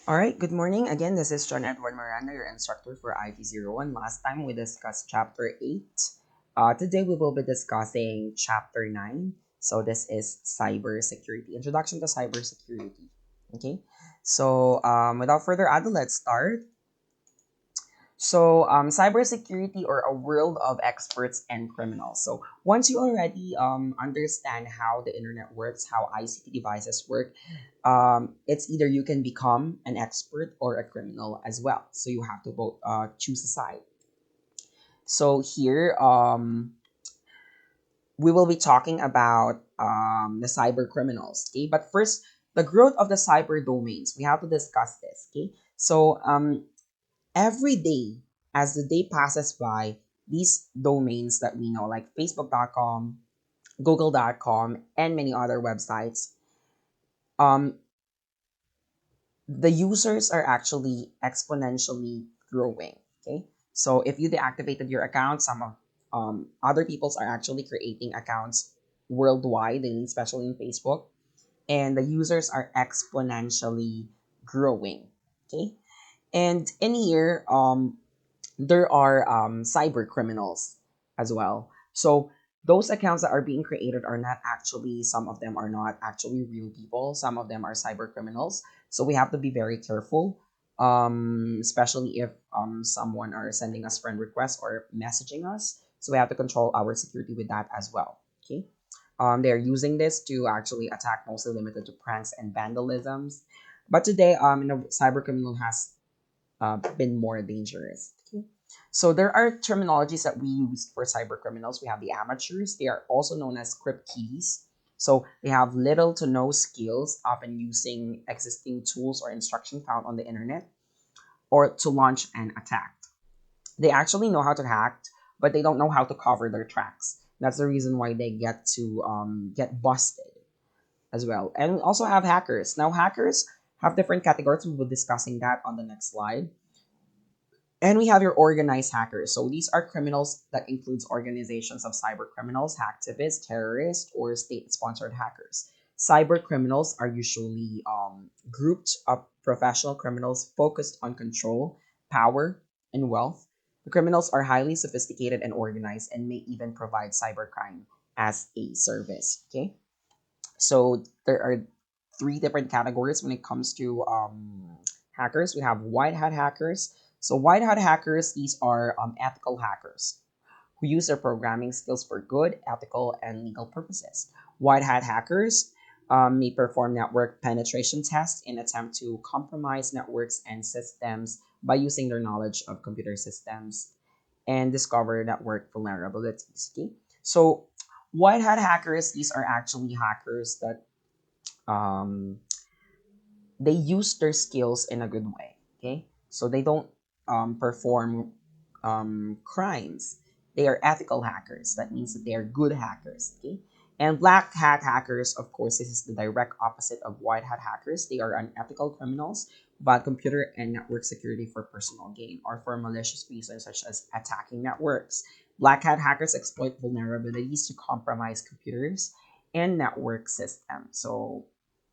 All right, good morning. Again, this is John Edward Miranda, your instructor for IT01. Last time we discussed Chapter 8. Today we will be discussing Chapter 9. So this is Cybersecurity, Introduction to Cybersecurity. Okay, so without further ado, let's start. So, cybersecurity or a world of experts and criminals. So, once you already understand how the internet works, how ICT devices work, it's either you can become an expert or a criminal as well. So, you have to both choose a side. So, here we will be talking about the cyber criminals. Okay, but first, the growth of the cyber domains. We have to discuss this. Okay, so every day as the day passes by, these domains that we know like facebook.com, google.com, and many other websites, um, the users are actually exponentially growing. Okay, so if you deactivated your account, some of other peoples are actually creating accounts worldwide, and especially in facebook, and the users are exponentially growing. Okay, and in here there are cyber criminals as well. So those accounts that are being created are not actually, some of them are not actually real people. Some of them are cyber criminals. So we have to be very careful, especially if someone are sending us friend requests or messaging us. So we have to control our security with that as well. Okay. They're using this to actually attack, mostly limited to pranks and vandalisms. But today, cyber criminal has been more dangerous. Okay. So there are terminologies that we use for cyber criminals. We have the amateurs. They are also known as crypt keys. So they have little to no skills, often using existing tools or instruction found on the internet or to launch an attack. They actually know how to hack, but they don't know how to cover their tracks. That's the reason why they get to get busted as well. And we also have hackers. Now hackers have different categories. We'll be discussing that on the next slide. And we have your organized hackers. So these are criminals that includes organizations of cyber criminals, hacktivists, terrorists, or state-sponsored hackers. Cyber criminals are usually grouped of professional criminals focused on control, power, and wealth. The criminals are highly sophisticated and organized and may even provide cybercrime as a service. Okay, so there are three different categories when it comes to hackers. We have white hat hackers. So white hat hackers, these are ethical hackers who use their programming skills for good, ethical, and legal purposes. White hat hackers may perform network penetration tests in attempt to compromise networks and systems by using their knowledge of computer systems and discover network vulnerabilities. Okay? So white hat hackers, these are actually hackers that um, they use their skills in a good way. Okay, so they don't perform crimes. They are ethical hackers. That means that they are good hackers. Okay, and black hat hackers, of course, this is the direct opposite of white hat hackers. They are unethical criminals, but computer and network security for personal gain or for malicious reasons such as attacking networks. Black hat hackers exploit vulnerabilities to compromise computers and network systems. So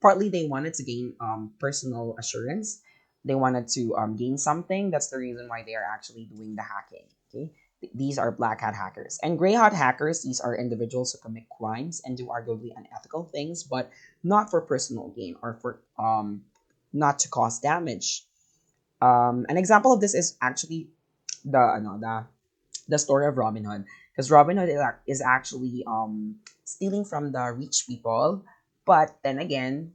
partly they wanted to gain personal assurance. They wanted to gain something. That's the reason why they are actually doing the hacking. Okay, these are black hat hackers. And gray hat hackers, these are individuals who commit crimes and do arguably unethical things, but not for personal gain or for not to cause damage. An example of this is actually the story of Robin Hood, because Robin Hood is actually stealing from the rich people, but then again,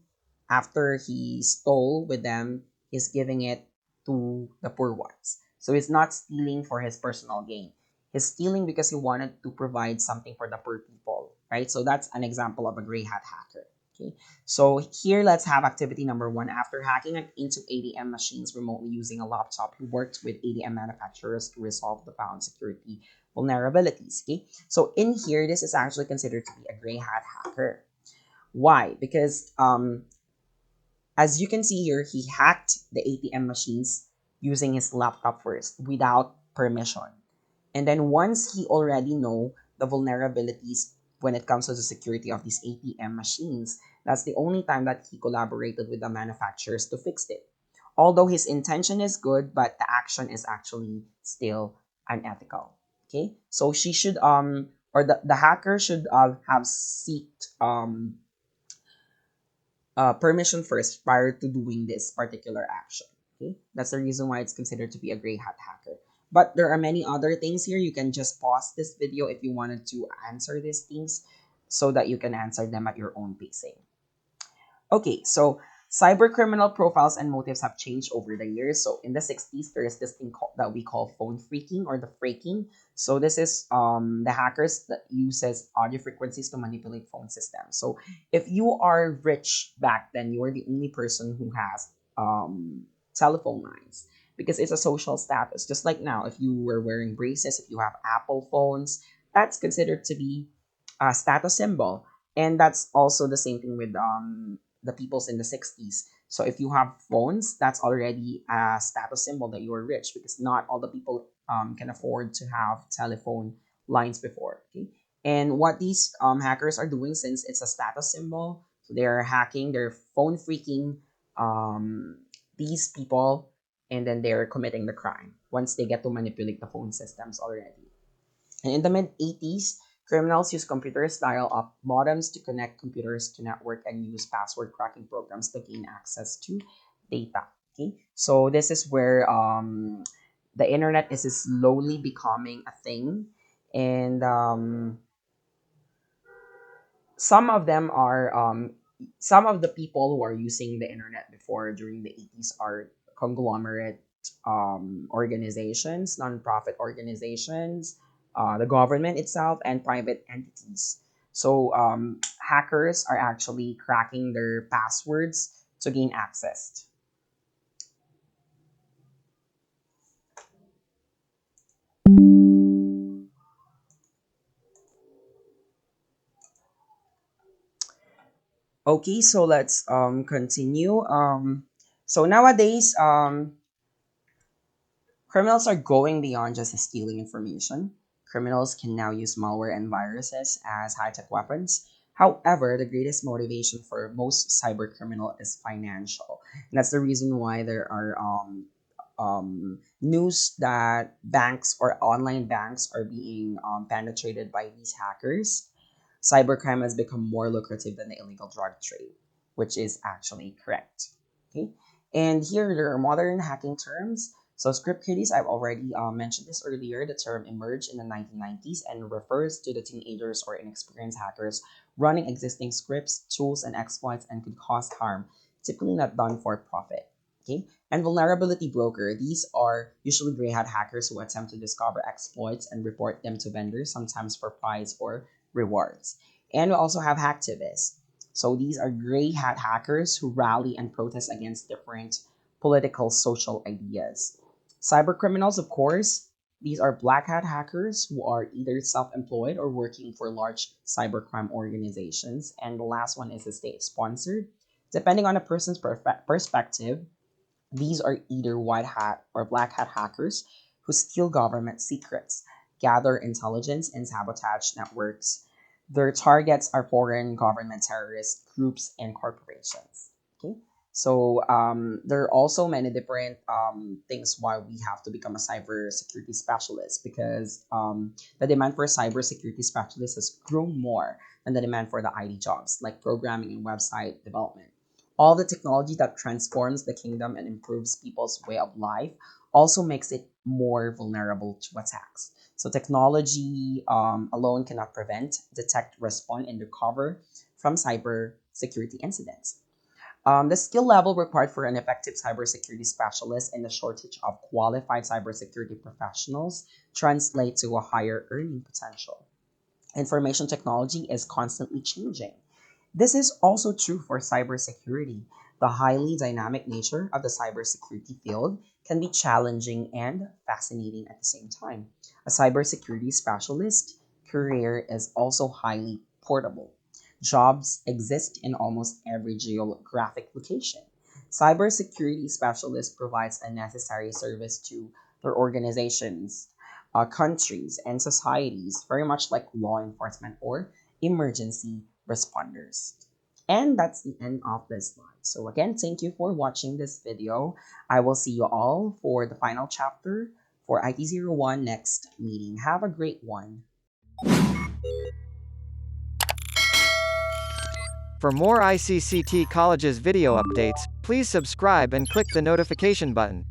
after he stole with them, he's giving it to the poor ones. So he's not stealing for his personal gain. He's stealing because he wanted to provide something for the poor people, right? So that's an example of a gray hat hacker. Okay, so here let's have activity number one. After hacking into ATM machines remotely using a laptop, he worked with ATM manufacturers to resolve the found security vulnerabilities. Okay, so in here, this is actually considered to be a gray hat hacker. Why? Because as you can see here, he hacked the ATM machines using his laptop first without permission. And then once he already know the vulnerabilities when it comes to the security of these ATM machines, that's the only time that he collaborated with the manufacturers to fix it. although his intention is good, but the action is actually still unethical. Okay, so she should or the hacker should have seeked permission first prior to doing this particular action. Okay, that's the reason why it's considered to be a gray hat hacker. But there are many other things here. You can just pause this video if you wanted to answer these things so that you can answer them at your own pacing. Okay, so cyber criminal profiles and motives have changed over the years. So in the 60s, there is this thing that we call phone phreaking or the phreaking. So this is the hackers that uses audio frequencies to manipulate phone systems. So if you are rich back then, you are the only person who has telephone lines because it's a social status. Just like now, if you were wearing braces, if you have Apple phones, that's considered to be a status symbol. And that's also the same thing with the peoples in the 60s. So if you have phones, that's already a status symbol that you are rich because not all the people can afford to have telephone lines before. Okay, and what these hackers are doing, since it's a status symbol, so they're hacking, they're phone freaking um, these people, and then they're committing the crime once they get to manipulate the phone systems already. And in the mid 80s, criminals used computers dial up modems to connect computers to network and use password cracking programs to gain access to data. Okay, so this is where the internet is slowly becoming a thing, and some of them are some of the people who are using the internet before during the 80s are conglomerate organizations, nonprofit organizations, the government itself, and private entities. So hackers are actually cracking their passwords to gain access. Okay, so let's continue. So nowadays, criminals are going beyond just stealing information. Criminals can now use malware and viruses as high tech weapons. However, the greatest motivation for most cyber criminal is financial. And that's the reason why there are news that banks or online banks are being penetrated by these hackers. Cybercrime has become more lucrative than the illegal drug trade, which is actually correct. Okay, and here there are modern hacking terms. So script kiddies, I've already mentioned this earlier. The term emerged in the 1990s and refers to the teenagers or inexperienced hackers running existing scripts, tools, and exploits and could cause harm, typically not done for profit. Okay, and vulnerability broker. These are usually gray hat hackers who attempt to discover exploits and report them to vendors, sometimes for prize or rewards. And we also have hacktivists. So these are gray hat hackers who rally and protest against different political social ideas. Cyber criminals, of course, these are black hat hackers who are either self-employed or working for large cybercrime organizations. And the last one is state sponsored. Depending on a person's perspective, these are either white hat or black hat hackers who steal government secrets, gather intelligence, and sabotage networks. Their targets are foreign government terrorist groups and corporations. Okay, so there are also many different things why we have to become a cybersecurity specialist because the demand for cybersecurity specialists has grown more than the demand for the IT jobs like programming and website development. All the technology that transforms the kingdom and improves people's way of life also makes it more vulnerable to attacks. So, technology alone cannot prevent, detect, respond, and recover from cyber security incidents. The skill level required for an effective cybersecurity specialist and the shortage of qualified cybersecurity professionals translate to a higher earning potential. Information technology is constantly changing. This is also true for cybersecurity. The highly dynamic nature of the cybersecurity field can be challenging and fascinating at the same time. A cybersecurity specialist career is also highly portable. Jobs exist in almost every geographic location. Cybersecurity specialist provides a necessary service to their organizations, countries, and societies, very much like law enforcement or emergency responders. And that's the end of this slide. So again, thank you for watching this video. I will see you all for the final chapter for IT01 next meeting. Have a great one. For more ICCT College's video updates, please subscribe and click the notification button.